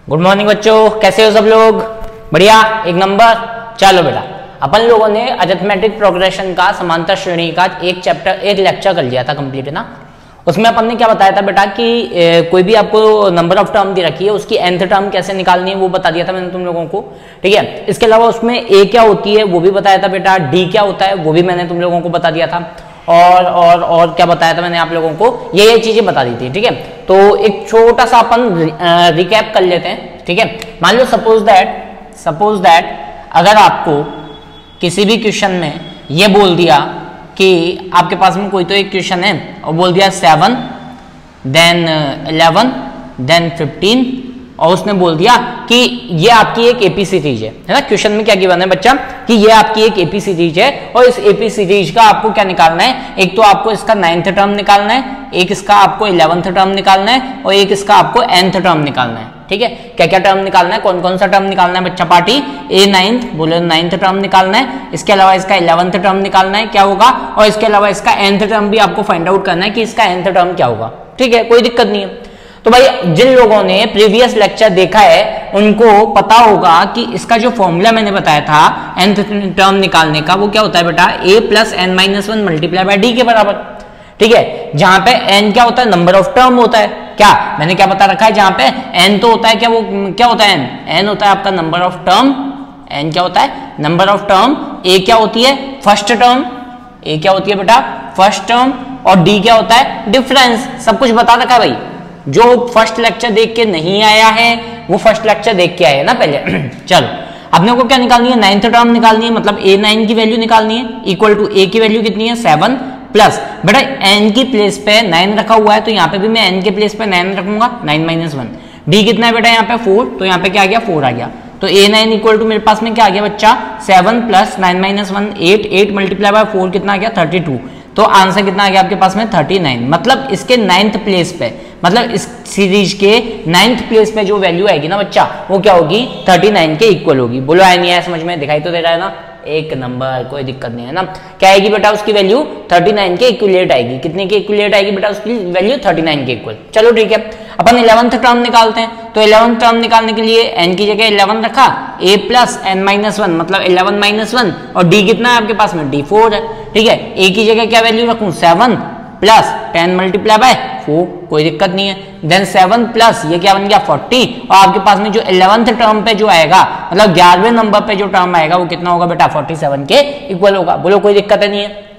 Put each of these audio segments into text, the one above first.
Good morning बच्चों, कैसे हो सब लोग? बढ़िया, एक नंबर। चलो बेटा, अपन लोगों ने अरिथमेटिक प्रोग्रेशन का समांतर श्रेणी का एक लेक्चर कर लिया था कंप्लीट, है ना। उसमें अपन ने क्या बताया था बेटा कि कोई भी आपको नंबर ऑफ टर्म दी रखी है, उसकी nth टर्म कैसे निकालनी है वो बता दिया था मैंने तुम लोगों को, ठीक है। इसके अलावा उसमें a क्या होती है वो भी बताया था बेटा, d क्या होता है वो भी मैंने तुम लोगों को बता दिया था, और क्या बताया था मैंने आप लोगों को, ये चीजें बता दी थी, ठीक है। तो एक छोटा सा अपन रिकैप कर लेते हैं, ठीक है। मान लो सपोज दैट अगर आपको किसी भी क्वेश्चन में ये बोल दिया कि आपके पास में कोई तो एक क्वेश्चन है और बोल दिया 7 देन 11 देन 15 और उसने बोल दिया कि ये आपकी एक एपी सीरीज है ना। क्वेश्चन में क्या गिवन है बच्चा कि ये आपकी एक एपी सीरीज है और इस एपी सीरीज का आपको क्या निकालना है, एक तो आपको इसका 9th टर्म निकालना है, एक इसका आपको 11th टर्म निकालना है और एक इसका आपको nth टर्म निकालना है, ठीक है। क्या क्या टर्म निकालना है, कौन कौन सा टर्म निकालना है बच्चा पार्टी? ए 9th बोले 9th टर्म निकालना है, इसके अलावा इसका 11th टर्म निकालना है क्या होगा, और इसके अलावा इसका nth टर्म भी आपको फाइंड आउट करना है कि इसका nth टर्म क्या होगा, ठीक है। कोई दिक्कत नहीं है। तो भाई जिन लोगों ने प्रीवियस लेक्चर देखा है उनको पता होगा कि इसका जो फॉर्मूला मैंने बताया था nth टर्म निकालने का वो क्या होता है बेटा, a plus n minus 1 multiply by d के बराबर, ठीक है। जहां पे n क्या होता है, नंबर ऑफ टर्म होता है, क्या मैंने क्या बता रखा है, जहां पे n तो होता है क्या, वो क्या होता है, n होता है आपका नंबर ऑफ टर्म, n क्या होता है नंबर ऑफ टर्म, a क्या होती है फर्स्ट टर्म, a क्या होती है बेटा फर्स्ट टर्म, और d क्या होता है डिफरेंस। सब कुछ बता रखा है भाई, जो फर्स्ट लेक्चर देख के नहीं आया है वो फर्स्ट लेक्चर देख के आया है ना पहले। चलो अपने को क्या निकालनी है, 9th टर्म निकालनी है, मतलब a9 की वैल्यू निकालनी है, इक्वल टू a की वैल्यू कितनी है 7 प्लस बेटा n की प्लेस पे 9 रखा हुआ है तो यहाँ पे भी मैं n के प्लेस पे 9 रखूंगा, 9 माइनस 1, d कितना है बेटा यहाँ पे 4, तो यहाँ पे क्या आ गया 4 आ गया। तो a9 इक्वल टू मेरे पास में क्या आ गया बच्चा 7 प्लस 9 माइनस 1 8, 8 मल्टीप्लाई बाय 4 कितना आ गया 32, तो आंसर कितना आ गया आपके पास में 39। मतलब इसके 9th प्लेस पे, मतलब इस सीरीज के 9th प्लेस पे जो वैल्यू आएगी ना बच्चा वो क्या होगी 39 के इक्वल होगी। बोलो आया नहीं आया समझ में, दिखाई तो दे रहा है ना, एक नंबर, कोई दिक्कत नहीं है ना। क्या आएगी बेटा उसकी वैल्यू 39 के इक्वलेट आएगी, कितने के इक्वलेट आएगी बेटा उसकी वैल्यू 39 के इक्वल। चलो ठीक है, अपन 11th टर्म निकालते हैं। तो 11th टर्म निकालने के लिए n की जगह 11 रखा, a प्लस n माइनस 1 मतलब 11 माइनस 1, और d कितना है आपके पास में d4 है, ठीक है। a की जगह क्या वैल्यू रखूं 7 प्लस 10 मल्टीप्लाई बाय 4, कोई दिक्कत नहीं है, देन 7 प्लस ये क्या बन गया 40, और आपके पास में जो 11th टर्म पे जो आएगा मतलब 11वें नंबर पे जो टर्म आएगा वो कितना होगा बेटा 47 के इक्वल होगा। बोलो कोई दिक्कत नहीं है।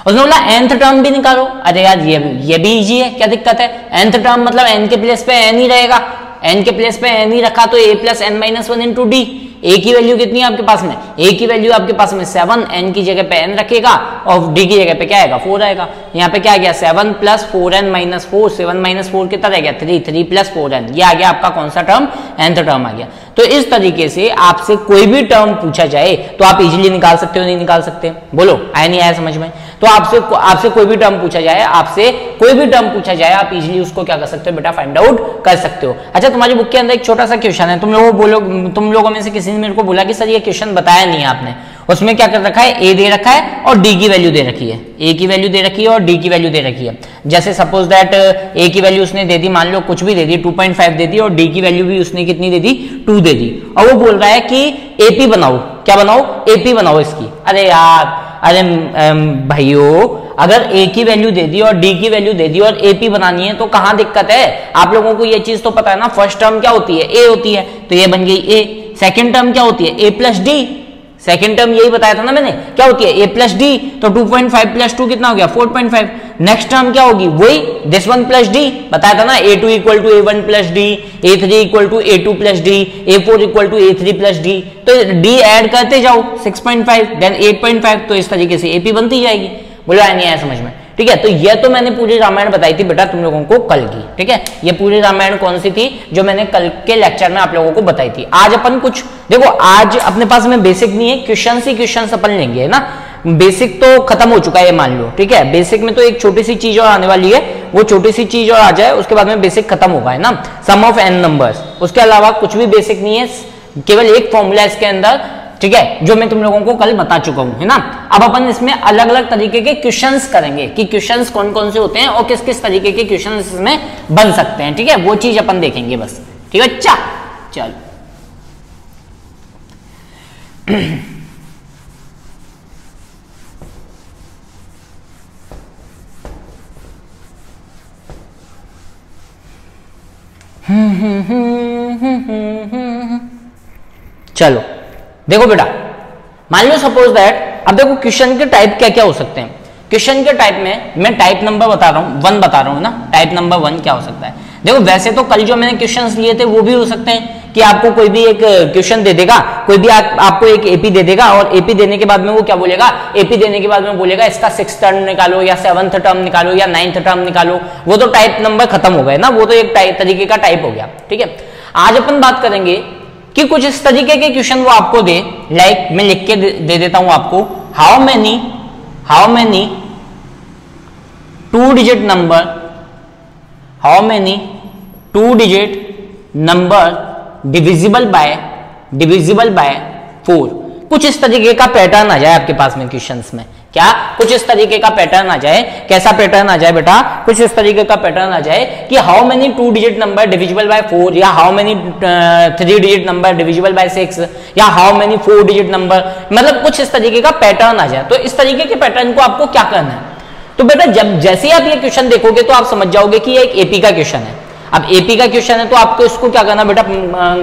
उसने बोला nth टर्म भी निकालो, अरे यार ये भी इजी है, क्या दिक्कत है। nth टर्म मतलब n के प्लेस पे n ही रहेगा, n के प्लेस पे n ही रखा तो a plus n minus 1 into D. a की वैल्यू कितनी है आपके पास में, a की वैल्यू आपके पास में 7, n की जगह पे n रखेगा और d की जगह पे क्या आएगा 4 आएगा। यहाँ पे क्या आ गया 7 प्लस 4n माइनस 4, 7 माइनस 4 कितना रह गया 3, 3 प्लस 4n, ये आ गया आपका कौन सा टर्म nth टर्म आ गया। तो इस तरीके से आपसे कोई भी टर्म पूछा जाए तो आप इजीली निकाल सकते हो, नहीं निकाल सकते? बोलो आया नहीं आया समझ में। तो आपसे कोई भी टर्म पूछा जाए, आप इजीली उसको क्या कर सकते हो बेटा फाइंड आउट कर सकते हो। अच्छा तुम्हारी बुक के अंदर एक छोटा सा क्वेश्चन है, तुम लोगों में से किसी ने मेरे को बोला कि सर ये क्वेश्चन बताया नहीं आपने, उसमें क्या कर रखा है a दे रखा है और d की वैल्यू दे रखी है, a की वैल्यू दे रखी है और d की वैल्यू दे रखी है। जैसे सपोज दैट a की वैल्यू उसने दे दी, मान लो कुछ भी दे दी 2.5 दे दी, और d की वैल्यू भी उसने कितनी दे दी 2 दे दी, और वो बोल रहा है कि AP बनाओ, क्या बनाओ AP बनाओ इसकी। अरे यार अरे भाइयों अगर a की वैल्यू दे दी और d की वैल्यू दे दी और AP बनानी है तो कहाँ दिक्कत है। आप लोगों को ये चीज तो पता है ना, फर्स्ट टर्म क्या होती है a होती है, तो ये बन गई a। सेकेंड टर्म क्या होती है a plus D, second term यही बताया था ना मैंने, क्या होती है a प्लस डी, तो 2.5 प्लस 2 कितना हो गया 4.5। नेक्स्ट टर्म क्या होगी वही दिस वन प्लस डी, बताया था ना a2 equal to a1 plus D, a3 equal to a2 plus D, a4 equal to a3 plus D, तो d ऐड करते जाओ 6.5 देन 8.5, तो इस तरीके से AP बनती जाएगी। बोलो आया नहीं आया समझ में, ठीक है। तो ये तो मैंने पूरी रामायण बताई थी बेटा तुम लोगों को कल की, ठीक है। ये पूरी रामायण कौन सी थी जो मैंने कल के लेक्चर में आप लोगों को बताई थी। आज अपन कुछ देखो, आज अपने पास में बेसिक नहीं है, क्वेश्चन अपन लेंगे, है ना। बेसिक तो खत्म हो चुका है मान लो, ठीक है। बेसिक में तो एक छोटी सी चीज और आने वाली है, वो छोटी सी चीज और आ जाए उसके बाद में बेसिक खत्म होगा, है ना, सम ऑफ n नंबर्स। उसके अलावा कुछ भी बेसिक नहीं है, केवल एक फॉर्मूला इसके अंदर, ठीक है, जो मैं तुम लोगों को कल बता चुका हूं, है ना। अब अपन इसमें अलग अलग तरीके के क्वेश्चंस करेंगे कि क्वेश्चंस कौन कौन से होते हैं और किस किस तरीके के क्वेश्चंस इसमें बन सकते हैं, ठीक है, वो चीज अपन देखेंगे बस, ठीक है। अच्छा चलो चलो देखो बेटा, मान लो सपोज दैट, अब देखो क्वेश्चन के टाइप क्या क्या हो सकते हैं। क्वेश्चन के टाइप में मैं टाइप नंबर बता रहा हूं, 1 बता रहा हूं ना, टाइप नंबर 1 क्या हो सकता है। देखो वैसे तो कल जो मैंने क्वेश्चंस लिए थे वो भी हो सकते हैं कि आपको कोई भी एक क्वेश्चन दे देगा, कोई भी आपको एक एपी दे देगा और एपी देने के बाद में वो क्या बोलेगा, एपी देने के बाद में बोलेगा इसका 6th टर्म निकालो या 7th टर्म निकालो या 9th टर्म निकालो। वो तो टाइप नंबर खत्म हो गए ना, वो तो एक तरीके का टाइप हो गया। ठीक है, आज अपन बात करेंगे कि कुछ इस तरीके के क्वेश्चन वो आपको दे, लाइक मैं लिख के दे देता हूं आपको, how many 2 digit number, how many 2 digit number divisible by 4। कुछ इस तरीके का पैटर्न आ जाए आपके पास में क्वेश्चंस में, क्या कुछ इस तरीके का पैटर्न आ जाए। कैसा पैटर्न आ जाए बेटा, कुछ इस तरीके का पैटर्न आ जाए कि how many 2 digit number divisible by 4, या how many 3 digit number divisible by 6, या हाउ मेनी 4 डिजिट नंबर, मतलब कुछ इस तरीके का पैटर्न आ जाए। तो इस तरीके के पैटर्न को आपको क्या करना है, तो बेटा जब जैसे आप ये क्वेश्चन देखोगे तो आप समझ जाओगे कि ये एक एपी का क्वेश्चन है। अब एपी का क्वेश्चन है तो आपको इसको क्या करना बेटा,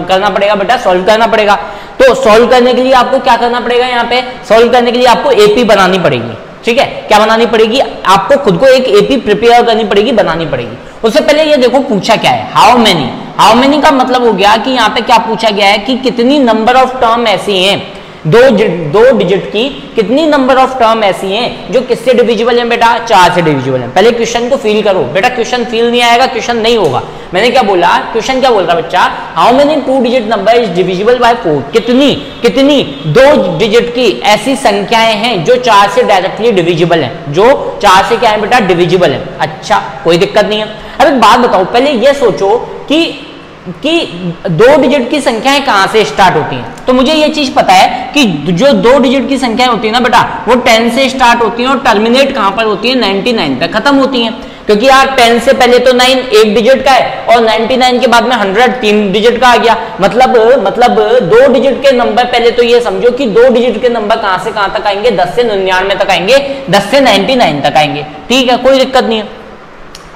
करना पड़ेगा बेटा, सॉल्व करना पड़ेगा। तो सॉल्व करने के लिए आपको क्या करना पड़ेगा, यहाँ पे सॉल्व करने के लिए आपको एपी बनानी पड़ेगी। ठीक है, क्या बनानी पड़ेगी, आपको खुद को एक एपी प्रिपेयर करनी पड़ेगी, बनानी पड़ेगी। उससे पहले ये देखो पूछा क्या है, हाउ मेनी का मतलब हो गया कि यहाँ पे क्या पूछा गया है कि कितनी नंबर ऑफ टर्म ऐसी हैं, दो डिजिट की कितनी नंबर ऑफ टर्म ऐसी हैं जो किससे डिविजिबल हैं बेटा, 4 से डिविजिबल हैं। पहले क्वेश्चन को फील करो बेटा, क्वेश्चन फील नहीं आएगा क्वेश्चन नहीं होगा। मैंने क्या बोला, क्वेश्चन क्या बोल रहा बच्चा, how many 2 digit number is divisible by 4, कितनी 2 डिजिट की ऐसी संख्याएं हैं जो 4 से डायरेक्टली डिविजिबल हैं, जो 4 से क्या है बेटा, डिविजिबल है। अच्छा कोई दिक्कत नहीं है। अब एक बात बताओ, पहले ये सोचो कि 2 डिजिट की संख्याएं कहां से स्टार्ट होती हैं। तो मुझे ये चीज पता है कि जो 2 डिजिट की संख्याएं होती है ना बेटा, वो 10 से स्टार्ट होती हैं और टर्मिनेट कहां पर होती है, 99 पे खत्म होती हैं। क्योंकि यार 10 से पहले तो 9 1 डिजिट का है और 99 के बाद में 100 3 डिजिट का आ गया। मतलब 2 डिजिट के नंबर, पहले तो ये समझो कि 2 डिजिट के नंबर कहां से कहां तक आएंगे, 10 से 99 तक आएंगे, 10 से 99 तक आएंगे। ठीक है, कोई दिक्कत नहीं है।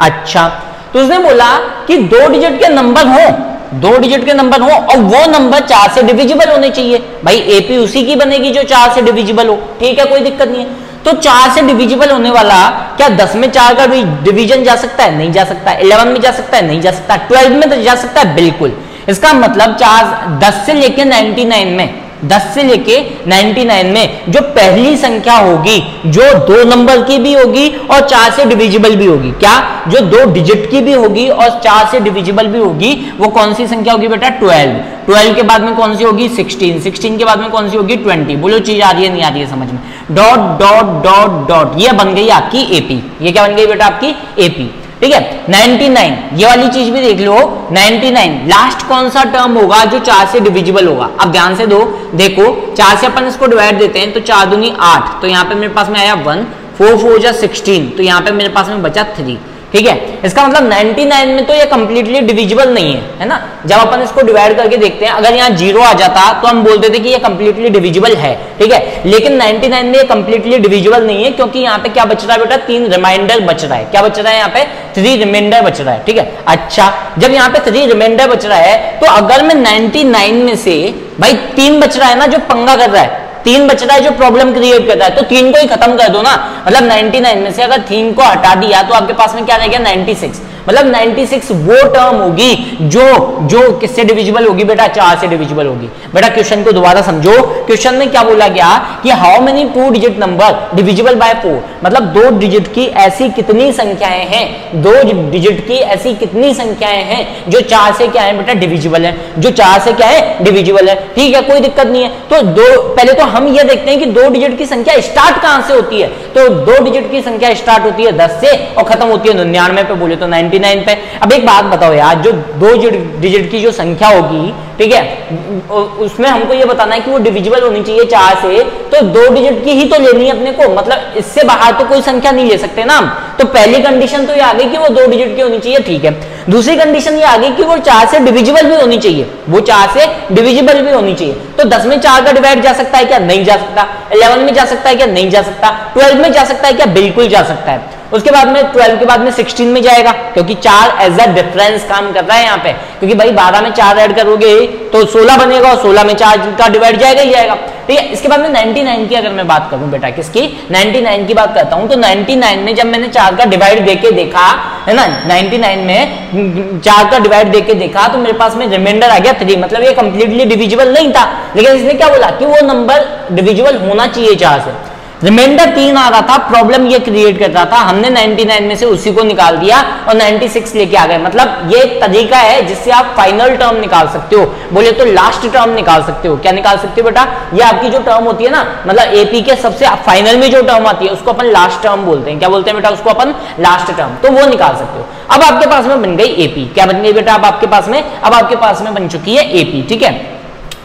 अच्छा, तो उसने बोला कि 2 डिजिट के नंबर हो, 2 डिजिट के नंबर हो और वो नंबर 4 से डिविजिबल होने चाहिए। भाई एपी उसी की बनेगी जो 4 से डिविजिबल हो। ठीक है, कोई दिक्कत नहीं है। तो 4 से डिविजिबल होने वाला क्या 10 में 4 का डिवीजन जा सकता है, नहीं जा सकता। 11 में जा सकता है, नहीं जा सकता। 12 में तो जा सकता है, बिल्कुल। इसका मतलब 10 से लेके 99 में, 10 से लेके 99 में जो पहली संख्या होगी, जो 2 नंबर की भी होगी और 4 से डिविजिबल भी होगी, क्या जो 2 डिजिट की भी होगी और 4 से डिविजिबल भी होगी, वो कौन सी संख्या होगी बेटा, 12। 12 के बाद में कौन सी होगी, 16। 16 के बाद में कौन सी होगी, 20। बोलो चीज आ रही है नहीं आ रही है समझ में। डॉट डॉट डॉट डॉट, ये बन गई आपकी एपी। ये क्या बन गई बेटा, आपकी एपी। ठीक है, 99 ये वाली चीज भी देख लो। 99 लास्ट कौन सा टर्म होगा जो 4 से डिविजिबल होगा। अब ध्यान से देखो 4 से अपन इसको डिवाइड देते हैं तो 4 दूनी 8, तो यहाँ पे मेरे पास में आया 1, 4 4 जा 16, तो यहाँ पे मेरे पास में बचा 3। ठीक है, इसका मतलब 99 में तो ये कंप्लीटली डिविजिबल नहीं है ना। जब अपन इसको डिवाइड करके देखते हैं, अगर यहाँ 0 आ जाता तो हम बोलते थे कि ये कंप्लीटली डिविजिबल है। ठीक है, लेकिन 99 में ये कंप्लीटली डिविजिबल नहीं है, क्योंकि यहाँ पे क्या बच रहा है बेटा, 3 रिमाइंडर बच रहा है। क्या बच रहा है यहाँ पे, 3 रिमाइंडर बच रहा है। ठीक है, अच्छा जब यहाँ पे 3 रिमाइंडर बच रहा है तो अगर मैं 99 में से भाई 3 बच रहा है ना, जो पंगा कर रहा है, 3 बच रहा है जो प्रॉब्लम क्रिएट करता है, तो 3 को ही खत्म कर दो ना। मतलब 99 में से अगर 3 को हटा दिया तो आपके पास में क्या रह गया, 96। मतलब 96 वो टर्म होगी जो किससे डिविजिबल होगी बेटा, 4 से डिविजिबल होगी। बेटा क्वेश्चन को दोबारा समझो, क्वेश्चन में क्या बोला गया कि how many 2 digit number divisible by 4, मतलब 2 डिजिट की ऐसी कितनी संख्याएं हैं, 2 डिजिट की ऐसी कितनी संख्याएं हैं जो 4 से क्या है बेटा, डिविजिबल है, जो 4 से क्या है, डिविजिबल है। ठीक है, कोई दिक्कत नहीं है। तो पहले तो हम ये देखते हैं कि 2 डिजिट की संख्या स्टार्ट कहां से होती है। तो 2 डिजिट की संख्या स्टार्ट होती है 10 से और खत्म होती है 99 पे, बोले तो 99 99 पे। अब एक बात बताओ यार, जो 2 डिजिट की जो संख्या होगी, ठीक है, उसमें हमको ये बताना है कि वो डिविजिबल होनी चाहिए 4 से, तो 2 डिजिट की ही तो लेनी है अपने को, मतलब इससे बाहर तो कोई संख्या नहीं ले सकते ना हम। तो पहली कंडीशन तो ये आ गई कि वो 2 डिजिट की होनी चाहिए, ठीक है। दूसरी कंडीशन ये आ गई कि वो 4 से डिविजिबल भी होनी चाहिए, वो 4 से डिविजिबल भी होनी चाहिए। तो 10 में 4 का डिवाइड जा सकता है क्या? नहीं जा सकता। 11 में जा सकता है क्या? नहीं जा सकता। 12 में जा सकता है क्या? बिल्कुल जा सकता है। उसके बाद में 12 के बाद में 16 में जाएगा, क्योंकि 4 एज अ डिफरेंस काम कर रहा है यहाँ पे, क्योंकि भाई 12 में 4 ऐड करोगे तो 16 बनेगा, और 16 में 4 का डिवाइड जाएगा ही जाएगा, ठीक है। इसके बाद में 99 की अगर मैं बात करूं बेटा, किसकी? 99 की बात करता हूं, तो 99 में जब मैंने 4 का डिवाइड देके देखा है ना, 99 में 4 का डिवाइड देके देखा तो मेरे पास में रिमाइंडर आ गया 3, मतलब ये कंप्लीटली डिविजिबल नहीं था, लेकिन इसने क्या बोला कि वो नंबर डिविजिबल होना चाहिए 4 से। रिमाइंडर 3 आ रहा था, प्रॉब्लम ये क्रिएट कर रहा था, हमने 99 में से उसी को निकाल दिया और 96 लेके आ गए। मतलब ये एक तरीका है जिससे आप फाइनल टर्म निकाल सकते हो, बोले तो लास्ट टर्म निकाल सकते हो। क्या निकाल सकते हो बेटा? ये आपकी जो टर्म होती है ना, मतलब एपी के सबसे फाइनल में जो टर्म आती है उसको अपन लास्ट टर्म बोलते हैं। क्या बोलते हैं बेटा? उसको अपन लास्ट टर्म, तो वो निकाल सकते हो। अब आपके पास में बन गई एपी। क्या बन गई बेटा? अब आपके पास में बन चुकी है एपी, ठीक है,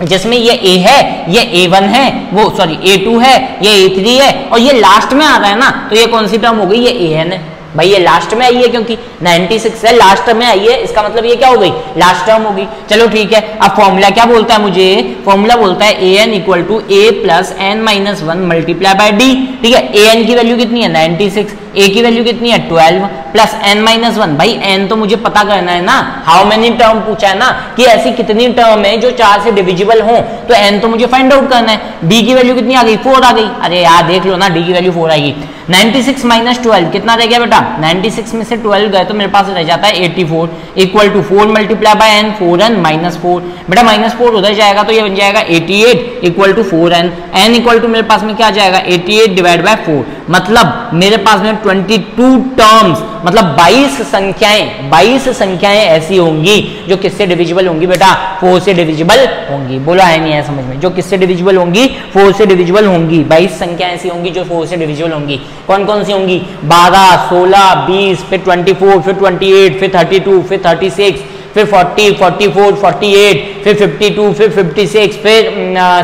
जिसमें ये A है, ये A1 है, वो सॉरी A2 है, ये A3 है, और ये लास्ट में आ रहा है ना, तो ये कौन सी टर्म हो गई? ये AN है भाई, ये लास्ट में आई है, क्योंकि 96 है लास्ट में आई है, इसका मतलब ये क्या हो गई? लास्ट टर्म हो गई। चलो ठीक है, अब फॉर्मूला क्या बोलता है मुझे? फॉर्मूला बोलता है AN equal to A plus N minus 1 multiply by D, ठीक है। AN की वैल्यू कितनी है? 96, A की वैल्यू कितनी है? 12 प्लस N माइनस 1, भाई N तो मुझे पता करना है ना, हाउ मेनी टर्म पूछा है ना, कि ऐसी कितनी टर्म है जो 4 से डिविजिबल हो, तो N तो मुझे फाइंड आउट करना है। D की वैल्यू कितनी आ गई? 4 आ गई। अरे यार देख लो ना, D की वैल्यू 4 आएगी। 96 माइनस 12 कितना रह गया बेटा? 96 में से 12 गए तो मेरे पास रह जाता है 84 equal to 4 multiply by N, 4N minus 4, बेटा माइनस 4 उधर जाएगा तो ये बन जाएगा 88 equal to 4N, N equal to मेरे पास में क्या आ जाएगा? 88 डिवाइड बाय 4, मतलब मेरे पास में 22 टर्म्स, मतलब 22 संख्याएं ऐसी होंगी जो किससे डिविजिबल होंगी बेटा? 4 से डिविजिबल होंगी। बोलो आया नहीं है समझ में? जो किससे डिविजिबल होंगी? 4 से डिविजिबल होंगी। 22 संख्याएं ऐसी होंगी जो 4 से डिविजिबल होंगी। कौन कौन सी होंगी? 12, 16, 20, फिर 24, फिर 28, फिर 32, फिर 36, फिर 40, 44, 48, फिर 52, फिर 56, फिर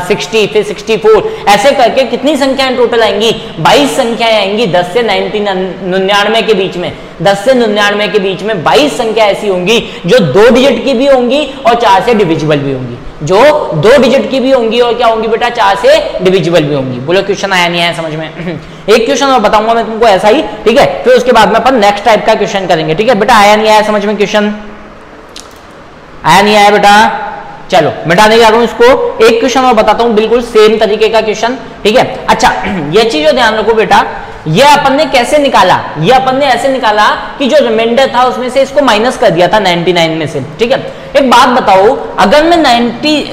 60, फिर 64, ऐसे करके कितनी संख्याएं टोटल आएंगी? 22 संख्याएं आएंगी 10 से 99 के बीच में। 10 से 99 के बीच में 22 संख्या ऐसी होंगी जो 2 डिजिट की भी होंगी और 4 से डिविजिबल भी होंगी, जो 2 डिजिट की भी होंगी और क्या होंगी बेटा? 4 से डिविजिबल भी होंगी। बोलो क्वेश्चन आया नहीं आया समझ में? एक क्वेश्चन और बताऊंगा मैं तुमको ऐसा ही, ठीक है, फिर उसके बाद में अपन नेक्स्ट टाइप का क्वेश्चन करेंगे, ठीक है बेटा? आया नहीं आया समझ में? क्वेश्चन आया नहीं आया बेटा? चलो मिटाने जा रहा हूं इसको। एक क्वेश्चन और बताता हूं, बिल्कुल सेम तरीके का क्वेश्चन, ठीक है। अच्छा ये चीज ध्यान रखो बेटा, ये अपन ने कैसे निकाला? ये अपन ने ऐसे निकाला कि जो रिमाइंडर था उसमें से इसको माइनस कर दिया था 99 में से, ठीक है। एक बात बताओ, अगर मैं 99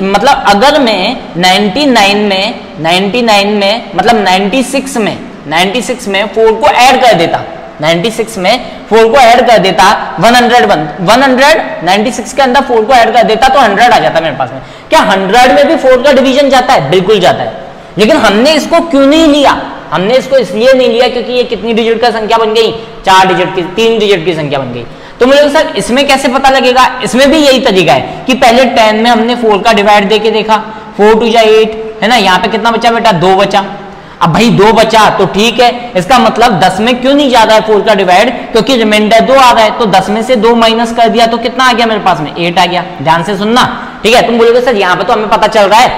में मतलब 96 में 4 को ऐड कर देता, 96 में 4 को ऐड कर देता, 96 के अंदर 4 को ऐड कर देता तो 100 आ जाता मेरे पास में। क्या 100 में भी 4 का डिवीजन जाता है? बिल्कुल जाता है। लेकिन हमने इसको क्यों नहीं लिया? हमने इसको इसलिए नहीं लिया क्योंकि ये कितनी डिजिट का संख्या बन गई? 4 डिजिट की, 3 डिजिट की संख्या बन गई। तो मुझे सर इसमें कैसे पता लगेगा? इसमें भी यही तरीका है कि पहले 10 में हमने 4 का डिवाइड देके देखा, 4 2 8 है ना, यहाँ पे कितना बचा बेटा? 2 बचा। अब भाई 2 बचा तो ठीक है, इसका मतलब 10 में क्यों नहीं जा रहा है 4 का डिवाइड? क्योंकि रिमाइंडर 2 आ रहा है, तो 10 में से 2 माइनस कर दिया तो कितना आ गया मेरे पास में? 8 आ गया। ध्यान से सुनना, ठीक है। तुम बोलोगे सर यहाँ पे तो हमें पता चल रहा है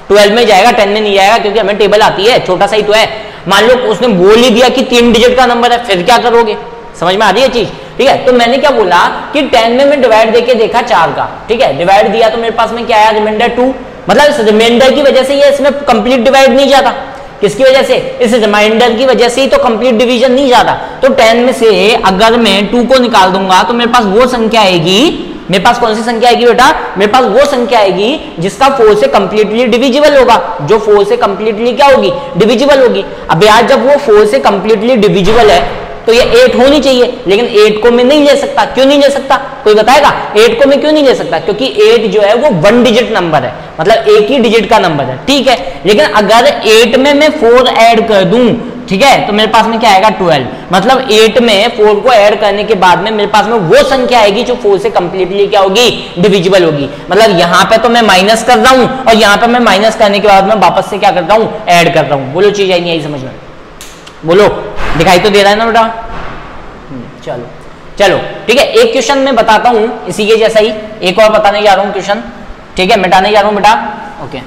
12 में जाएगा, 10 में नहीं जाएगा, क्योंकि हमें टेबल आती है, छोटा सा ही तो है। मान लो उसने बोल ही दिया कि 3 डिजिट का नंबर है, फिर क्या करोगे? समझ में आ रही है चीज? ठीक है, तो मैंने क्या बोला कि 10 में मैं डिवाइड देके देखा 4 का, ठीक है, डिवाइड दिया तो मेरे पास में क्या आया? रिमाइंडर 2। मतलब इस रिमाइंडर की वजह से ये इसमें कंप्लीट डिवाइड नहीं जाता। किसकी वजह से? इस रिमाइंडर की वजह से ही तो कंप्लीट डिवीजन नहीं जाता। तो 10 में से अगर मैं 2 को निकाल दूंगा तो मेरे पास वो संख्या आएगी, मेरे पास कौन सी संख्या आएगी बेटा? मेरे पास वो संख्या आएगी जिसका 4 से कंप्लीटली डिविजिबल होगा, जो 4 से कंप्लीटली क्या होगी? डिविजिबल होगी। अब यार जब वो 4 से कंप्लीटली डिविजिबल है तो ये 8 होनी चाहिए, लेकिन 8 को मैं नहीं ले सकता। क्यों नहीं ले सकता? कोई बताएगा? 8 को मैं क्यों नहीं ले सकता? क्योंकि 8 जो है वो 1 डिजिट नंबर है, मतलब एक ही डिजिट का नंबर है, ठीक है। लेकिन अगर 8 में मैं 4 ऐड कर दूं ठीक है, तो मेरे पास में क्या आएगा 12। मतलब 8 में 4 को ऐड करने के बाद में मेरे पास में वो संख्या आएगी जो 4 से कंप्लीटली क्या होगी, डिविजिबल होगी। मतलब यहाँ पे तो मैं माइनस कर रहा हूं और यहाँ पे मैं माइनस करने के बाद में वापस से क्या कर रहा हूँ, ऐड कर रहा हूँ। बोलो चीज आई नहीं आई समझ में, बोलो दिखाई तो दे रहा है ना बेटा। चलो चलो ठीक है, एक क्वेश्चन मैं बताता हूं इसी के जैसा ही, एक और बताने जा रहा हूं क्वेश्चन, ठीक है, मिटाने जा रहा हूं बेटा। ओके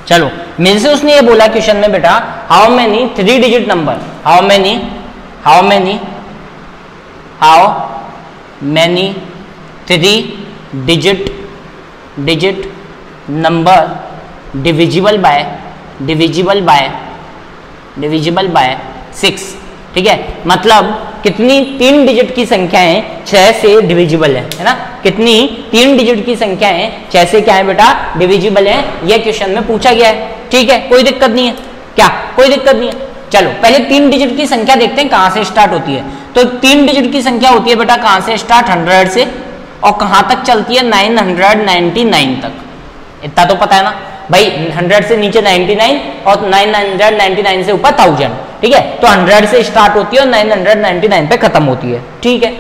चलो मेरे से उसने ये बोला क्वेश्चन में बेटा, how many 3 digit number, how many 3 digit number divisible by 6, ठीक है। मतलब कितनी 3 डिजिट की संख्याएं 6 से डिविजिबल है ना, कितनी 3 डिजिट की संख्याएं 6 से क्या है बेटा, डिविजिबल है। यह क्वेश्चन में पूछा गया है, ठीक है, कोई दिक्कत नहीं है, क्या कोई दिक्कत नहीं है। चलो पहले 3 डिजिट की संख्या देखते हैं कहां से स्टार्ट होती है। तो 3 डिजिट की संख्या होती है बेटा कहां से स्टार्ट, 100 से, और कहां तक चलती है, 999 तक। इतना तो पता है ना भाई, 100 से नीचे 99 और 999 से ऊपर 1000, ठीक है। तो 100 से स्टार्ट होती है और 999 पे खत्म होती है, ठीक है।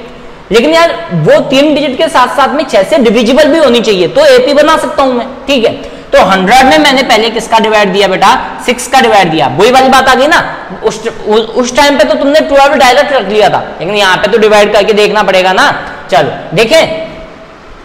लेकिन यार वो 3 डिजिट के साथ साथ में 6 से डिविजिबल भी होनी चाहिए, तो एपी बना सकता हूं मैं, ठीक है। तो 100 में मैंने पहले किसका डिवाइड दिया बेटा, 6 का डिवाइड दिया। वही वाली बात आ गई ना, उस टाइम पे तो तुमने 12 डायरेक्ट रख लिया था, लेकिन यहाँ पे तो डिवाइड करके देखना पड़ेगा ना। चलो देखें,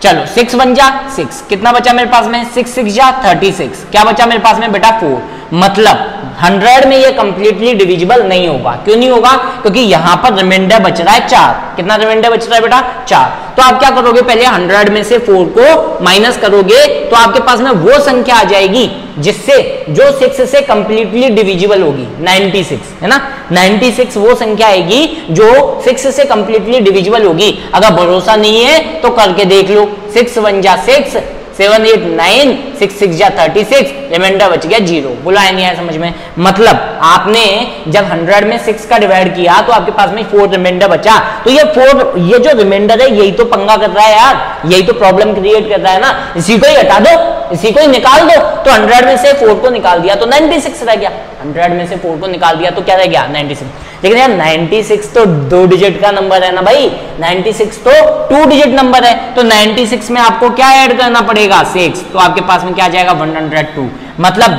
चलो 6 1 जा 6, कितना बचा मेरे पास में, 6 6 जा 36, क्या बचा मेरे पास में बेटा 4। मतलब 100 में ये कंप्लीटली डिविजिबल नहीं होगा। क्यों नहीं होगा, क्योंकि यहां पर रिमाइंडर बच रहा है 4। कितना रिमाइंडर बच रहा है बेटा, 4। तो आप क्या करोगे, पहले 100 में से 4 को माइनस करोगे तो आपके पास में वो संख्या आ जाएगी जिससे जो 6 से कंप्लीटली डिविजिबल होगी, 96 है ना। 96 वो संख्या आएगी जो 6 से कंप्लीटली डिविजिबल होगी। अगर भरोसा नहीं है तो करके देख लो, 6 1 जा 6, 7 8 9, 6 6 जा 36, रिमाइंडर बच गया 0। बोला है नहीं है समझ में। मतलब आपने जब 100 में 6 का डिवाइड किया तो आपके पास में 4 रिमाइंडर बचा। तो ये जो रिमाइंडर है यही तो पंगा कर रहा है यार, यही तो प्रॉब्लम क्रिएट कर रहा है ना। इसी को ही हटा दो, इसी को ही निकाल दो। तो 100 में से 4 को निकाल दिया तो 96 रह गया, 100 में से 4 को निकाल दिया तो क्या रह गया, 96। लेकिन यार 96 तो 2 डिजिट का नंबर है ना भाई, 96 तो 2 डिजिट नंबर है। तो 96 में आपको क्या ऐड करना पड़ेगा, 6। तो आपके पास में क्या आ जाएगा, 102। मतलब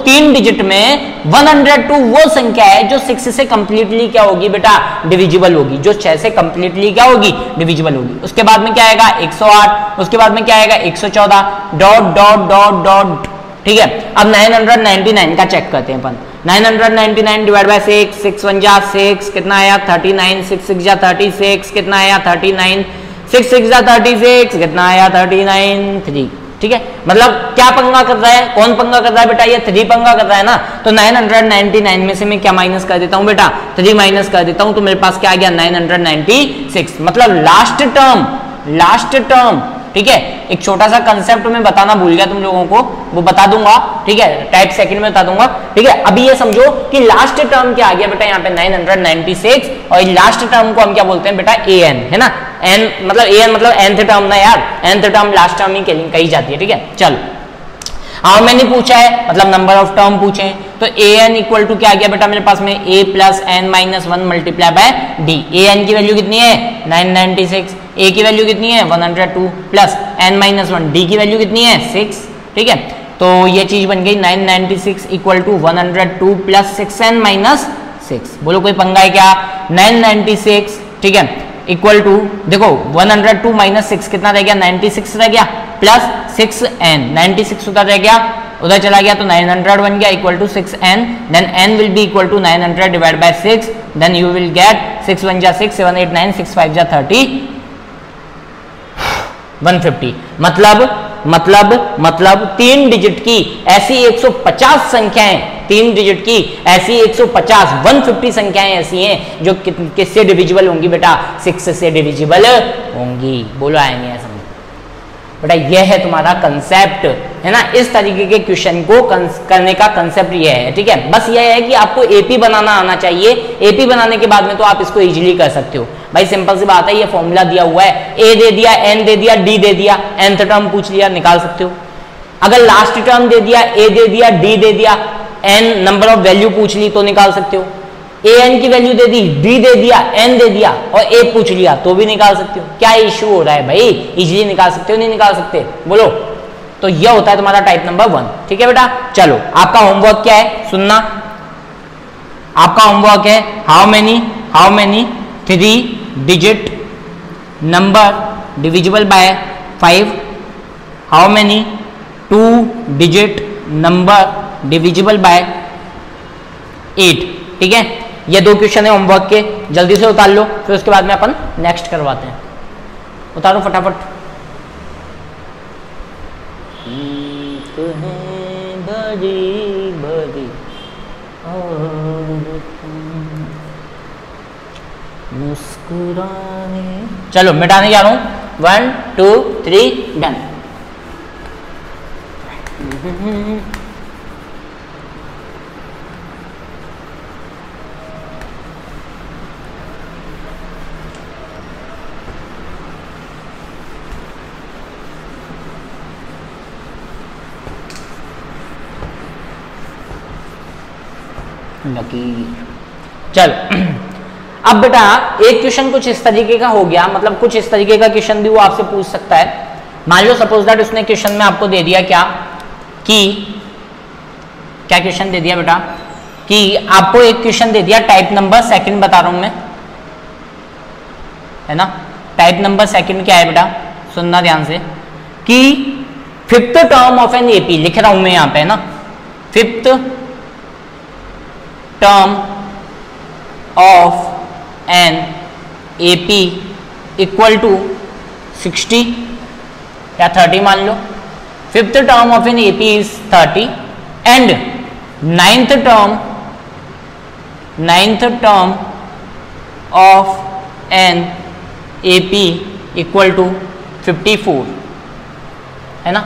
3 डिजिट में 102 वो संख्या है जो 6 से कंप्लीटली क्या होगी बेटा, डिविजिबल होगी, जो 6 से कंप्लीटली क्या होगी, डिविजिबल होगी। उसके बाद में क्या आएगा, 108, उसके बाद में क्या आएगा, 114, डॉट डॉट डॉट डॉट, ठीक है। अब 999 का चेक करते हैं अपन। 999 डिवाइड बाय 6, 6 1 जा 6, कितना आया 39, 6 6 जा 36, कितना आया 39, 6 6 जा 36, कितना आया 39 3, ठीक है। मतलब क्या पंगा कर रहा है, कौन पंगा कर रहा है बेटा, ये 3 पंगा कर रहा है ना। तो 999 में से मैं क्या माइनस कर देता हूं बेटा, 3 माइनस कर देता हूं, तो मेरे पास क्या आ गया 996। मतलब लास्ट टर्म, ठीक है। एक छोटा सा कंसेप्ट मैं बताना भूल गया तुम लोगों को, वो बता दूंगा, ठीक है, टाइप सेकंड में बता दूंगा, ठीक है। अभी ये समझो कि लास्ट टर्म क्या आ गया बेटा यहाँ पे 996, और लास्ट टर्म को हम क्या बोलते हैं बेटा, an है ना। n मतलब an मतलब nth टर्म ना यार, nth टर्म लास्ट टर्म ही कही जाती है, ठीक है। चलो हाउ मैंने पूछा है, मतलब नंबर ऑफ टर्म पूछे, तो an इक्वल टू क्या आ गया बेटा मेरे पास में, a plus n minus 1 multiply by d। an की वैल्यू कितनी है, 996, a की वैल्यू कितनी है 102 प्लस n माइनस 1, d की वैल्यू कितनी है 6, ठीक है। तो ये चीज बन गई 996 equal to 102 plus 6n minus 6। बोलो कोई पंगा है क्या, 996, ठीक है, इक्वल टू देखो 102 माइनस 6 कितना रह गया, 96 रह गया, प्लस 6n, 96 उधर रह गया, उधर चला गया तो 900 बन गया, equal to 6n, then n will be equal to 900 divide by 6, then you will get 6 1 जा 6, 7 8 9, 6 5 जा 30, 150। मतलब 3 डिजिट की ऐसी 150 संख्याएं, 3 डिजिट की ऐसी 150 150 संख्याएं ऐसी हैं जो किससे डिविजिबल होंगी बेटा, 6 से डिविजिबल होंगी। बोलो आएंगे समझ, बेटा ये है तुम्हारा कंसेप्ट, है ना। इस तरीके के क्वेश्चन को करने का कंसेप्ट ये है, ठीक है। बस ये है कि आपको एपी बनाना आना चाहिए। एपी बनाने के बाद में तो आप इसको इजीली कर सकते हो भाई, सिंपल सी बात है। ये फॉर्मूला दिया हुआ है, ए दे दिया, एन दे दिया, डी दे दिया, nth टर्म पूछ लिया, निकाल सकते हो। अगर लास्ट टर्म दे दिया, ए दे दिया, डी दे दिया, एन नंबर ऑफ वैल्यू पूछ ली तो निकाल सकते हो। ए एन की वैल्यू दे दी, डी दे दिया, एन दे दिया और ए पूछ लिया तो भी निकाल सकते हो। क्या इश्यू हो रहा है भाई, इजीली निकाल सकते हो, नहीं निकाल सकते बोलो। तो यह होता है तुम्हारा टाइप नंबर 1, ठीक है बेटा। चलो आपका होमवर्क क्या है सुनना। आपका होमवर्क है how many 3 digit number divisible by 5, how many 2 digit number divisible by 8, ठीक है। ये 2 क्वेश्चन है होमवर्क के, जल्दी से उतार लो, फिर उसके बाद में अपन नेक्स्ट करवाते हैं। उतारो फटाफट। बड़ी बड़ी मुस्कुराने, चलो मिटाने जा रहा हूं। 1 2 3 डन। चल अब बेटा एक क्वेश्चन कुछ इस तरीके का हो गया, मतलब कुछ इस तरीके का क्वेश्चन भी वो आपसे पूछ सकता है। मान लो सपोज दैट उसने क्वेश्चन में आपको दे दिया क्या कि क्या क्वेश्चन दे दिया बेटा कि आपको एक क्वेश्चन दे दिया, टाइप नंबर सेकंड बता रहा हूं मैं, है ना। टाइप नंबर सेकंड क्या है बेटा, सुनना ध्यान से, कि 5th term of an AP लिख रहा हूं मैं यहां पे, है ना। 5th term of an AP equal to 60 या 30 मान लो। 5th term of an AP is 30 and 9th term of an AP equal to 54, है ना।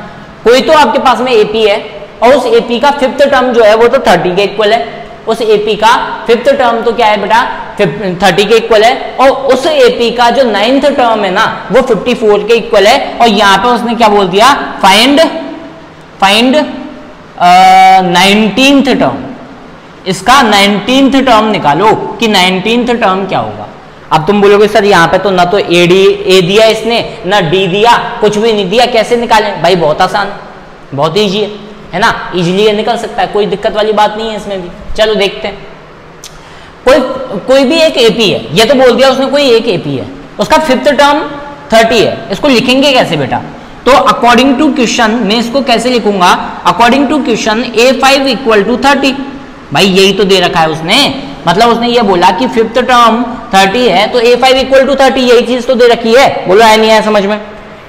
कोई तो आपके पास में एपी है और उस एपी का 5th टर्म जो है वो तो 30 के इक्वल है। उस एपी का 5th टर्म तो क्या है बेटा 30 के इक्वल है, और उस एपी का जो 9th टर्म है ना वो 54 के इक्वल है। और यहां पे उसने क्या बोल दिया, फाइंड 19th टर्म, इसका 19th टर्म निकालो कि 19th टर्म क्या होगा। अब तुम बोलोगे सर यहाँ पे तो ना तो ए दिया इसने, ना डी दिया, कुछ भी नहीं दिया, कैसे निकालें। भाई बहुत आसान, बहुत ईजी है ना, इजीली ये निकल सकता है, कोई दिक्कत वाली बात नहीं है इसमें भी। चलो देखते हैं। कोई भी एक एपी है, ये तो बोल दिया उसने कोई एक एपी है, उसका 5th टर्म 30 है, इसको लिखेंगे कैसे बेटा। तो अकॉर्डिंग टू क्वेश्चन मैं इसको कैसे लिखूंगा, according to question A5 equal to 30। भाई यही तो दे रखा है उसने, मतलब उसने ये बोला कि 5th टर्म 30 है तो A5 इक्वल टू 30, यही चीज तो दे रखी है। बोलो है नहीं है समझ में।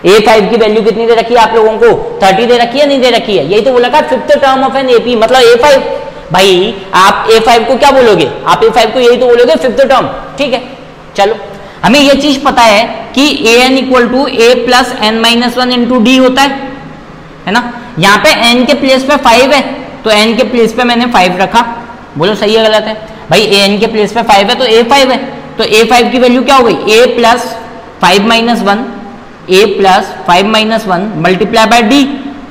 A5 की वैल्यू कितनी दे रखी है आप लोगों को, 30 दे रखी है, नहीं दे रखी है, यही तो बोला था 5th term of an AP मतलब A5। भाई आप A5 को क्या बोलोगे, आप A5 को यही तो बोलोगे 5th टर्म, ठीक है। चलो हमें यह चीज पता है कि an equal to a plus n minus 1 into d होता है ना। यहाँ पे n के प्लेस पे 5 है तो n के प्लेस पे मैंने 5 रखा। बोलो सही है गलत है। भाई an के प्लेस पे 5 है तो A5 है, तो A5 की वैल्यू क्या हो गई, a plus 5 minus 1, a plus 5 minus 1 multiply bye D.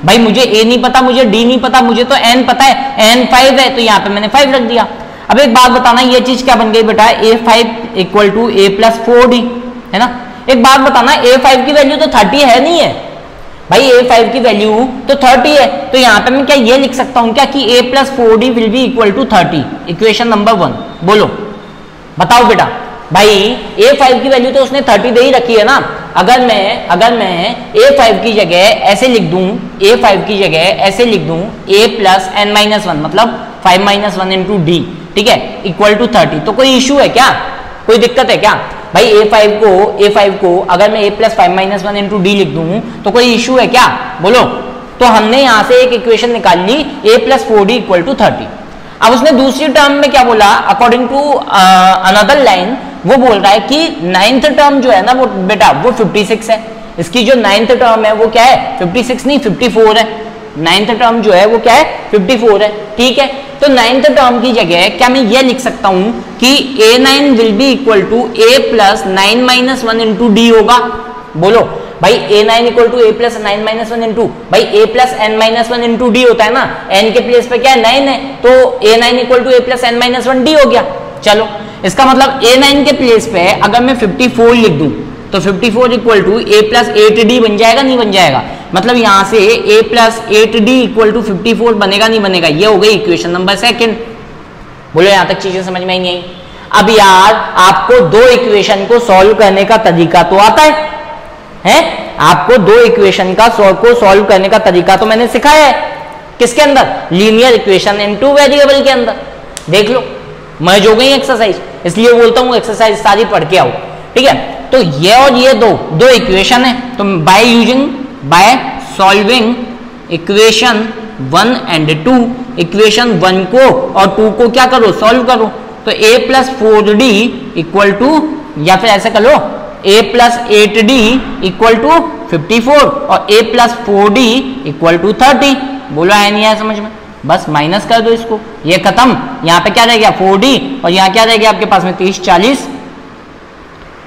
भाई मुझे a नहीं पता, मुझे d नहीं पता, मुझे तो n पता है, n 5 है तो यहाँ पे मैंने 5 रख दिया। अब एक बात बताना, ये चीज क्या बन गई बेटा, A5 equal to a plus 4d, है ना। एक बात बताना, A5 की वैल्यू तो 30 है नहीं है भाई, A5 की वैल्यू तो 30 है, तो यहाँ पे मैं क्या ये लिख सकता हूँ क्या कि a plus 4d will be equal to 30, equation number 1। बोलो बताओ बेटा। भाई A5 की वैल्यू तो उसने 30 दे ही रखी है ना। अगर मैं A5 की जगह ऐसे लिख दूं, A5 की जगह ऐसे लिख दूं a प्लस एन माइनस 1 मतलब 5 माइनस 1 इंटू डी, ठीक है, इक्वल टू 30, तो कोई इशू है क्या, कोई दिक्कत है क्या। भाई A5 को अगर मैं a plus 5 minus 1 into D लिख दूं तो कोई इशू है क्या, बोलो। तो हमने यहां से एक इक्वेशन निकाल ली, a plus 4d equal to 30। अब उसने दूसरी टर्म में क्या बोला, अकॉर्डिंग टू अनदर लाइन वो बोल रहा है कि 9th टर्म जो है ना वो बेटा वो 56 है, इसकी जो 9th टर्म है वो क्या है 56 नहीं 54 है। 9th टर्म जो है वो क्या है 54 है। ठीक है, तो 9th टर्म की जगह क्या मैं ये लिख सकता हूं कि a9 will be equal to a plus 9 minus 1 into d होगा। बोलो भाई a9 equal to a plus 9 minus 1 into भाई a plus n minus 1 into d होता है ना, n के प्लेस पे क्या है 9 है, तो a9 equal to a plus n minus 1 d हो गया। चलो इसका मतलब a9 के प्लेस पे अगर मैं 54 लिख दूं तो 54 equal to a plus 8d बन जाएगा नहीं बन जाएगा, मतलब यहां से a plus 8d equal to 54 बनेगा नहीं बनेगा। ये हो गई इक्वेशन नंबर सेकंड। बोलो यहां तक चीजें समझ में आई नहीं आई? अब यार आपको दो इक्वेशन को सॉल्व करने का तरीका तो आता है? आपको दो इक्वेशन को सॉल्व करने का तरीका तो मैंने सिखाया है। किसके अंदर? Linear equation in two variable के अंदर। देख लो मर्ज हो गई एक्सरसाइज, इसलिए बोलता हूं एक्सरसाइज सारी पढ़ के आओ। ठीक है, तो ये और ये दो इक्वेशन है, तो by solving equation 1 and 2, equation 1 को और 2 को क्या करो सॉल्व करो। तो a plus 4d equal to, या फिर ऐसे कर लो a plus 8d equal to 54 और a plus 4d equal to 30। बोलो आया नहीं आया समझ में? बस माइनस कर दो इसको, ये खत्म। यहाँ पे क्या रह गया 4d और यहाँ क्या रह गया आपके पास में 30 40,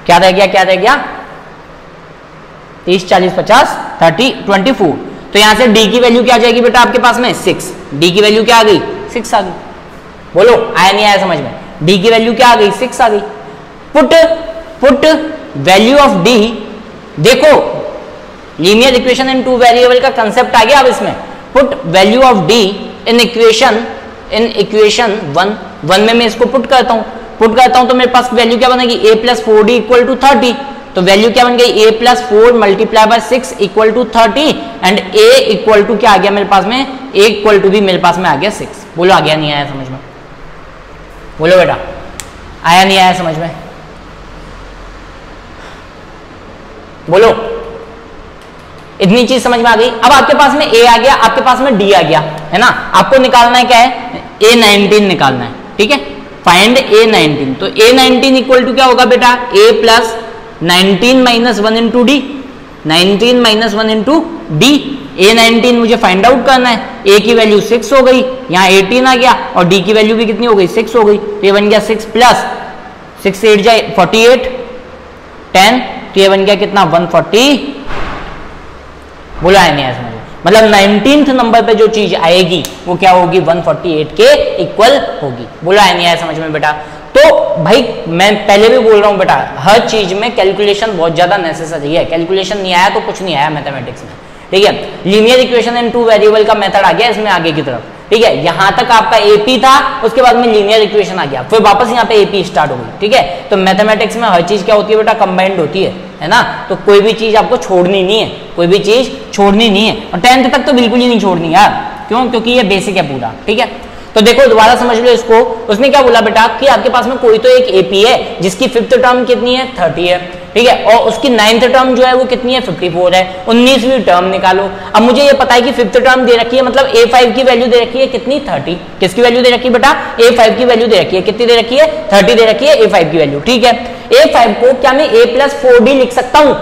क्या रह गया 30 40 50 30 24। तो यहां से d की वैल्यू क्या आ जाएगी बेटा आपके पास में 6। d की वैल्यू क्या आ गई 6 आ गई। बोलो आया नहीं आया समझ में? d की वैल्यू क्या आ गई 6 आ गई। पुट वैल्यू ऑफ d, देखो linear equation in two variable का कंसेप्ट आ गया। अब इसमें put value of d in equation 1 में मैं इसको पुट करता हूं तो मेरे पास वैल्यू क्या बनेगी a plus 4d equal to 30। तो वैल्यू क्या बन गई a plus 4 multiply by 6 equal to 30 and a equal to क्या आ गया मेरे पास में, a इक्वल टू भी मेरे पास में आ गया 6। बोलो आ गया नहीं आया समझ में? बोलो बेटा आया नहीं आया समझ में? बोलो इतनी चीज समझ में आ गई। अब आपके पास में a आ गया, आपके पास में d आ गया, है ना। आपको निकालना है क्या है a19 निकालना है। ठीक है, फाइंड a19। तो a19 इक्वल टू क्या होगा बेटा a plus 19 minus 1 into D, 19 minus 1 into D. a19 मुझे फाइंड आउट करना है। a की वैल्यू 6 हो गई, यहाँ 18 आ गया और d की वैल्यू भी कितनी हो गई 6 हो गई। तो ये बन गया 6 प्लस 6 8 जाए 48 10, तो ये बन गया कितना 140। बोला है नहीं समझ? मतलब 19th नंबर पे जो चीज आएगी वो क्या होगी 148 के इक्वल होगी। बोला है नहीं आया समझ में बेटा? तो भाई मैं पहले भी बोल रहा हूं बेटा, हर चीज में कैलकुलेशन बहुत ज्यादा नेसेसरी है। कैलकुलेशन नहीं आया तो कुछ नहीं आया मैथमेटिक्स में। ठीक है, linear equation in two variable का मेथड आ गया इसमें आगे की तरफ। ठीक है, यहां तक आपका एपी था, उसके बाद में लीनियर इक्वेशन आ गया, फिर वापस यहाँ पे एपी स्टार्ट हो गई। ठीक है, तो मैथमेटिक्स में हर चीज क्या होती है बेटा कंबाइंड होती है ना। तो कोई भी चीज आपको छोड़नी नहीं है, कोई भी चीज छोड़नी नहीं है। और 10th तक तो बिल्कुल ही नहीं छोड़नी यार, क्यों? क्योंकि ये बेसिक है पूरा। ठीक है, तो देखो दोबारा समझ लो इसको। उसने क्या बोला बेटा कि आपके पास में कोई तो एक एपी है जिसकी 5th टर्म कितनी है 30 है। ठीक है, और उसकी 9th टर्म जो है वो कितनी है 54 है। 19वीं टर्म निकालो। अब मुझे ये पता है कि 5th टर्म दे रखी है, मतलब a5 की वैल्यू दे रखी है कितनी 30। किसकी वैल्यू दे रखी है बेटा? a5 की वैल्यू दे रखी है। कितनी दे रखी है 30 दे रखी है a5 की वैल्यू। ठीक है, a5 को क्या मैं a प्लस 4d लिख सकता हूं?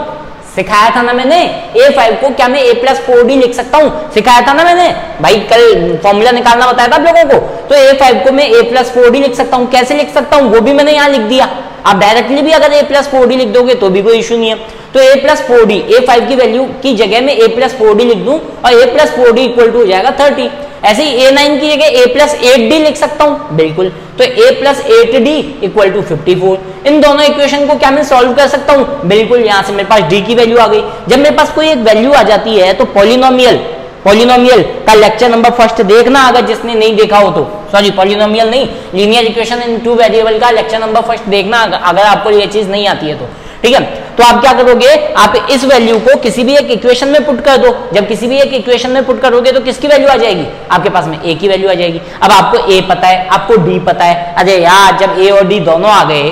सिखाया था ना मैंने। a5 को क्या मैं a प्लस 4d लिख सकता हूं? सिखाया था ना मैंने भाई, कल फॉर्मूला निकालना बताया था आप लोगों को। तो a5 को मैं a प्लस 4d लिख सकता हूं। कैसे लिख सकता हूं वो भी मैंने यहां लिख दिया। आप डायरेक्टली भी अगर a प्लस 4d लिख दोगे तो भी कोई इशू नहीं है। तो a प्लस 4d, a5 की वैल्यू की जगह में a प्लस 4d लिख दूं और a plus 4d equal to हो जाएगा 30। ऐसे ही a9 की जगह a प्लस 8d लिख सकता हूं, बिल्कुल। तो a plus 8d equal to 54। इन दोनों इक्वेशन को क्या मैं सॉल्व कर सकता हूं? बिल्कुल। यहां से मेरे पास d की वैल्यू आ गई। जब मेरे पास कोई एक वैल्यू आ जाती है तो पॉलिनोमियल का लेक्चर नंबर फर्स्ट देखना, अगर जिसने नहीं देखा हो तो। सॉरी, पॉलिनोमियल नहीं, linear equation in two variable का लेक्चर नंबर फर्स्ट देखना अगर आपको ये चीज नहीं आती है तो। ठीक है, तो आप क्या करोगे, आप इस वैल्यू को किसी भी एक इक्वेशन में पुट कर दो। जब किसी भी एक इक्वेशन में पुट करोगे तो किसकी वैल्यू आ जाएगी? आपके पास में a की वैल्यू आ जाएगी। अब आपको a पता है, आपको d पता है। अरे यार, जब a और d दोनों आ गए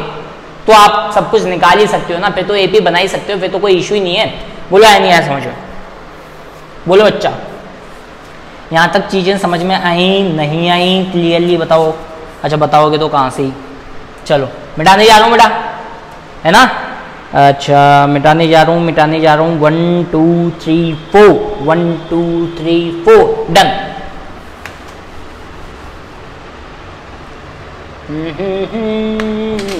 तो आप सब कुछ निकाल ही सकते हो ना, फिर तो AP बना ही सकते हो, फिर तो कोई इशू ही नहीं है। बोलो है नहीं है समझो? बोलो बच्चा, यहां तक चीजें समझ में आई नहीं आई? क्लियरली बताओ। अच्छा बताओगे तो कहां से ही? चलो मिटाने जा रहा हूं बेटा, है ना। अच्छा मिटाने जा रहा हूँ 1 2 3 4 1 2 3 4 डन।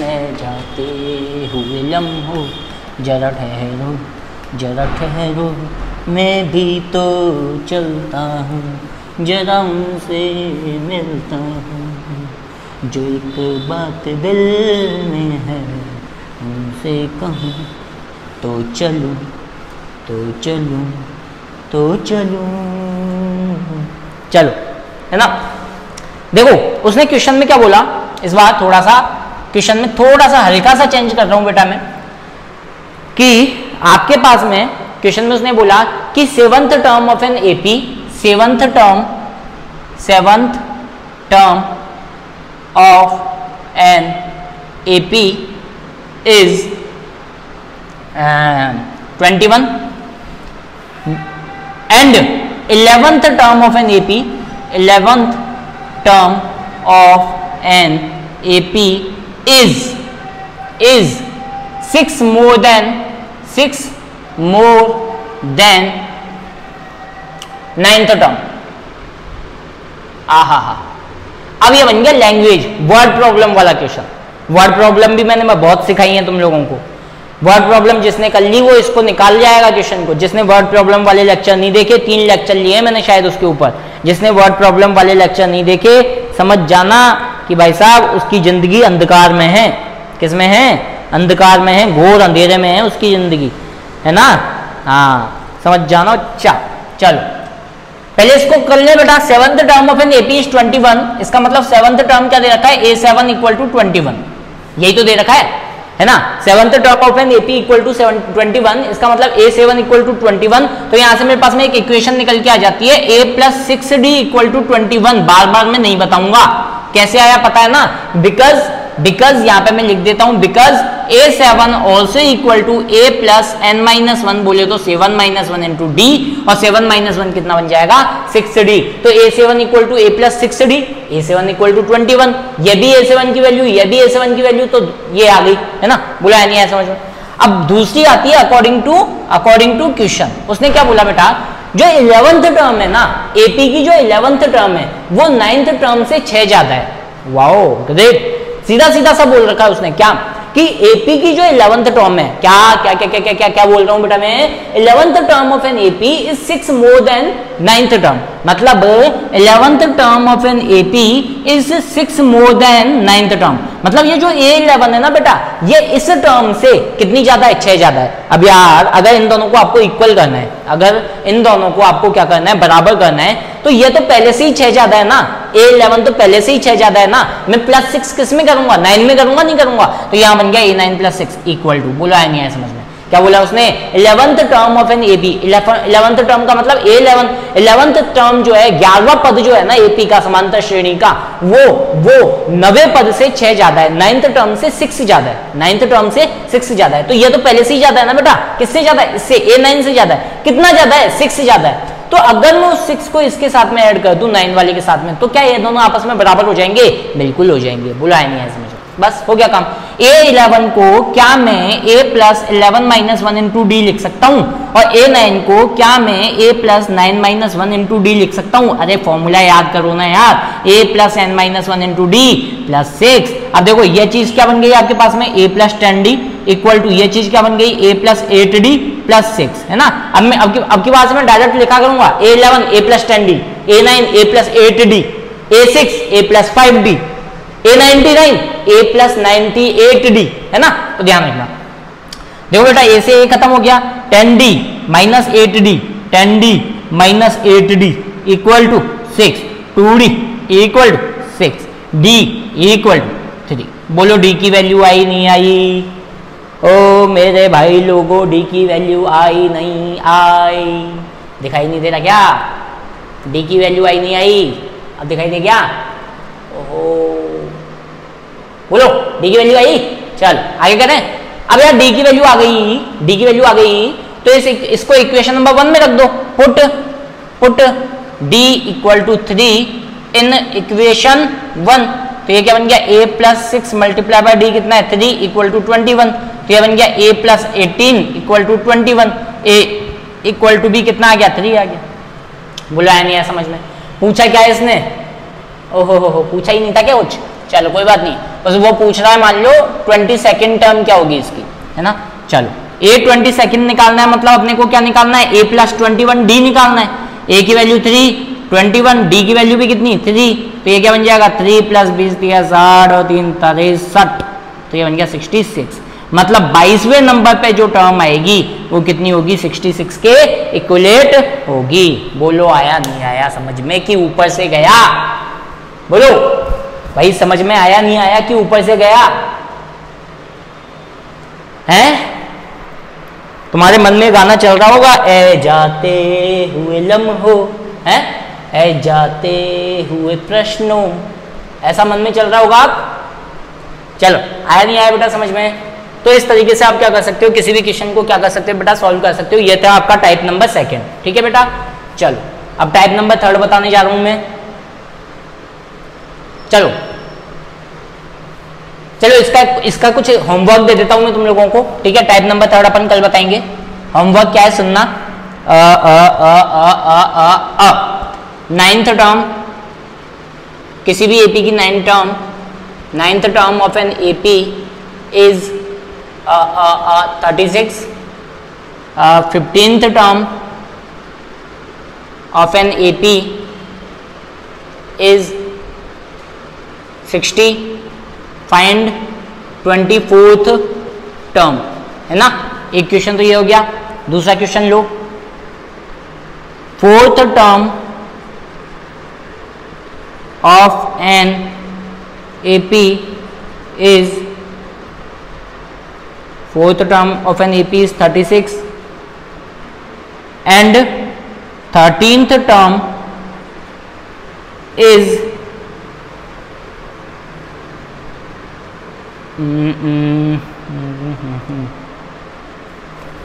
मैं जाते हुए लम्हों जरा ठहरो मैं भी तो चलता हूँ जरा उनसे मिलता हूँ जो एक बात दिल में है उनसे कहूँ तो चलूँ चलो है ना। देखो उसने क्वेश्चन में क्या बोला, इस बार थोड़ा सा क्वेश्चन में थोड़ा सा हल्का सा चेंज कर रहा हूं बेटा मैं, कि आपके पास में क्वेश्चन में उसने बोला कि seventh term of an AP, seventh term of an AP is 21 and 11th term of an AP, 11th term of an AP is 6 more than 9th term। अब ये बन गया लैंग्वेज वर्ड प्रॉब्लम वाला question. Word problem भी मैंने बहुत सिखाई है तुम लोगों को। वर्ड प्रॉब्लम जिसने कर ली वो इसको निकाल जाएगा क्वेश्चन को। जिसने वर्ड प्रॉब्लम वाले लेक्चर नहीं देखे, 3 लेक्चर लिए हैं मैंने शायद उसके ऊपर, जिसने वर्ड प्रॉब्लम वाले लेक्चर नहीं देखे समझ जाना कि भाई साहब उसकी जिंदगी अंधकार में है। किस में है? अंधकार में है, घोर अंधेरे में है उसकी जिंदगी, है ना। हाँ समझ जाना। चलो पहले इसको कर ले बेटा। Seventh term of an AP is 21। इसका मतलब सेवंथ टर्म क्या दे रखा है? A7 इक्वल टू 21, यही तो दे रखा है ना। Seventh term of an AP equal to 21, इसका मतलब A7 इक्वल टू 21। तो यहां से मेरे पास में एक इक्वेशन निकल के आ जाती है A plus 6D equal to 21। बार बार मैं नहीं बताऊंगा कैसे आया, पता है ना। बिकॉज यहां पे मैं लिख देता हूं because A7 also equal to A plus n-1 बोले तो 7 - 1 इंटू D, और 7 - 1 कितना बन जाएगा? 6D। तो A7 equal to A plus 6D, A7 equal to 21। ये भी A7 की वैल्यू, ये भी A7 की वैल्यू, तो ये आ गई, है ना। बुलाया नहीं है समझ में। अब दूसरी आती है अकॉर्डिंग टू क्वेश्चन। उसने क्या बोला बेटा, जो 11th टर्म है ना AP की, जो 11th टर्म है वो 9th टर्म से 6 ज्यादा है। वाओ ग्रेट, सीधा सा बोल रखा है उसने क्या, कि एपी की जो 11th टर्म है, क्या बोल रहा हूं बेटा मैं, 11th term of an AP is 6 more than 9th term. मतलब 11th term of an AP is 6 more than 9th term. मतलब ये जो A11 है ना बेटा, ये इस टर्म से कितनी ज्यादा है? 6 ज्यादा है। अब यार अगर इन दोनों को आपको इक्वल करना है, अगर इन दोनों को आपको क्या करना है? बराबर करना है, तो ये तो पहले से ही 6 ज्यादा है ना। A11 तो पहले से ही 6 ज्यादा है ना। मैं प्लस 6 किस में करूंगा? 9 में करूंगा, नहीं करूंगा। तो यहां बन गया A9 प्लस 6 इक्वल टू, बोला है नहीं है समझ में क्या बोला उसने? 11th term of an AP, 11th term का मतलब A11, 11th टर्म जो है 11वां पद जो है ना एपी का, समांतर श्रेणी का, वो 9वें पद से 6 ज्यादा है, 9th टर्म से 6 ज्यादा है, 9th टर्म से 6 ज्यादा है। तो ये तो पहले से ही ज्यादा है ना बेटा। किससे ज्यादा है? इससे, A9 से ज्यादा है। कितना ज्यादा है? 6 से ज्यादा है। तो अगर मैं उस 6 को इसके साथ में ऐड कर दूं 9 वाले के साथ में, तो क्या ये दोनों आपस में बराबर हो जाएंगे? बिल्कुल हो जाएंगे। बुलाया नहीं है समझ, बस हो गया काम। A11 को क्या मैं A प्लस 11 - 1 इंटू डी लिख सकता हूं, और A9 को क्या मैं A प्लस 9 - 1 इंटू डी लिख सकता हूं? अरे फॉर्मूला याद करो ना यार, A plus n - 1 into D plus 6। अब देखो ये चीज क्या बन गई आपके पास में? A plus 10D equal to ये चीज क्या बन गई? A प्लस 8D प्लस 6, है ना। अब मैं अब की बात से मैं डायरेक्ट लिखा करूंगा A11 A plus 10D, A9 A plus 8D, A6 A plus 5D, A99 A plus 98D, है ना। तो ध्यान रखना। देखो बेटा A से A खत्म हो गया, 10D minus 8D, 10D minus 8D equal to 6, 2D equal to 6, D equal to 3। बोलो D की वैल्यू आई नहीं आई? ओ मेरे भाई लोगों, D की वैल्यू आई नहीं आई? दिखाई नहीं दे रहा क्या? D की वैल्यू आई नहीं आई? अब दिखाई दे क्या? ओहो, बोलो D की वैल्यू आई? चल आगे करें। अब यार D की वैल्यू आ गई, तो इसको इक्वेशन नंबर 1 में रख दो। Put D equal to 3 in equation 1। तो ये क्या बन गया? A plus 6 multiply by D कितना है? 3 इक्वल टू 21। तो ये बन गया a plus 18 equal to 21, a equal to b कितना आ गया 3 आ गया। बुलाया नहीं है समझ में, पूछा क्या है इसने, ओहो हो पूछा ही नहीं था क्या कुछ, चलो कोई बात नहीं, बस वो पूछ रहा है मान लो 22nd टर्म क्या होगी इसकी, है ना। चलो a 22nd निकालना है, मतलब अपने को क्या निकालना है, a प्लस 21 d निकालना है, a की वैल्यू 3 21, d की वैल्यू भी कितनी 3, तो ये क्या बन जाएगा 3 प्लस 20 60 और 3 63, तो ये बन गया 66, मतलब 22वें नंबर पे जो टर्म आएगी वो कितनी होगी 66 के इक्विलेट होगी। बोलो आया नहीं आया समझ में कि ऊपर से गया, बोलो भाई समझ में आया नहीं आया कि ऊपर से गया है। तुम्हारे मन में गाना चल रहा होगा, ए जाते हुए लम्हो है, ए जाते हुए प्रश्नों, ऐसा मन में चल रहा होगा आप। चलो आया नहीं आया बेटा समझ में, तो इस तरीके से आप क्या कर सकते हो, किसी भी क्वेश्चन को क्या कर सकते हो बेटा सॉल्व कर सकते हो। ये था आपका टाइप नंबर 2, ठीक है बेटा। चलो अब टाइप नंबर 3 बताने जा रहा हूं मैं। चलो चलो इसका कुछ होमवर्क दे देता हूं मैं तुम लोगों को, ठीक है। टाइप नंबर 3 अपन कल बताएंगे। होमवर्क क्या है सुनना, 9th टर्म, किसी भी एपी की 9th term of an AP is 36, 15th term of an AP is 60, find 24th term, है ना। एक क्वेश्चन तो ये हो गया। दूसरा question low, 4th term of an AP is 4th term of an AP is 36 and 13th term is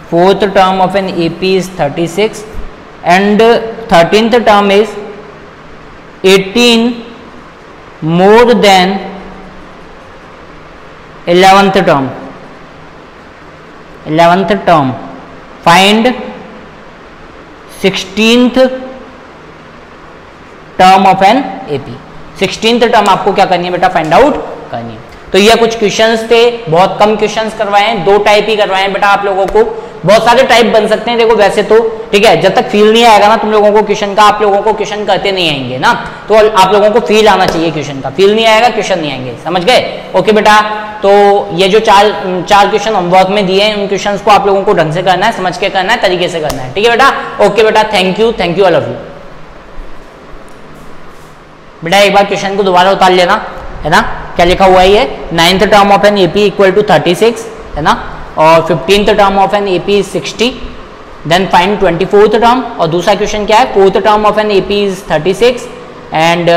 4th term of an AP is 36 and 13th term is 18 more than 11th term. 11th term. Find 16th term of an AP. 16th term आपको क्या करनी है बेटा, find out करनी है। तो ये कुछ क्वेश्चंस थे, बहुत कम क्वेश्चंस करवाए हैं, 2 टाइप ही करवाए हैं बेटा आप लोगों को। बहुत सारे टाइप बन सकते हैं देखो वैसे तो, ठीक है। जब तक फील नहीं आएगा ना तुम लोगों को क्वेश्चन का, आप लोगों को क्वेश्चन करते नहीं आएंगे ना, तो आप लोगों को फील आना चाहिए क्वेश्चन का। फील नहीं आएगा क्वेश्चन नहीं आएंगे, समझ गए। ओके बेटा, तो ये जो चार क्वेश्चन होमवर्क में दिए हैं उन क्वेश्चन को आप लोगों को ढंग से करना है, समझ के करना है, तरीके से करना है, ठीक है बेटा। ओके बेटा, thank you all of you. बेटा एक बार क्वेश्चन को दोबारा उतार लेना, है ना। क्या लिखा हुआ है ये, 9th term of an AP equal to 36, है ना, और 15th term of an AP is 60, then find 24th term. और दूसरा क्वेश्चन क्या है, 4th term of an AP is 36 and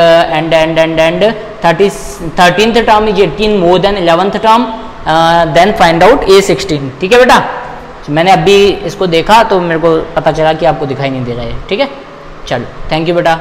13th term is 18 more than 11th term, then find out A16, ठीक है बेटा। मैंने अभी इसको देखा तो मेरे को पता चला कि आपको दिखाई नहीं दे रहा है, ठीक है। चलो थैंक यू बेटा।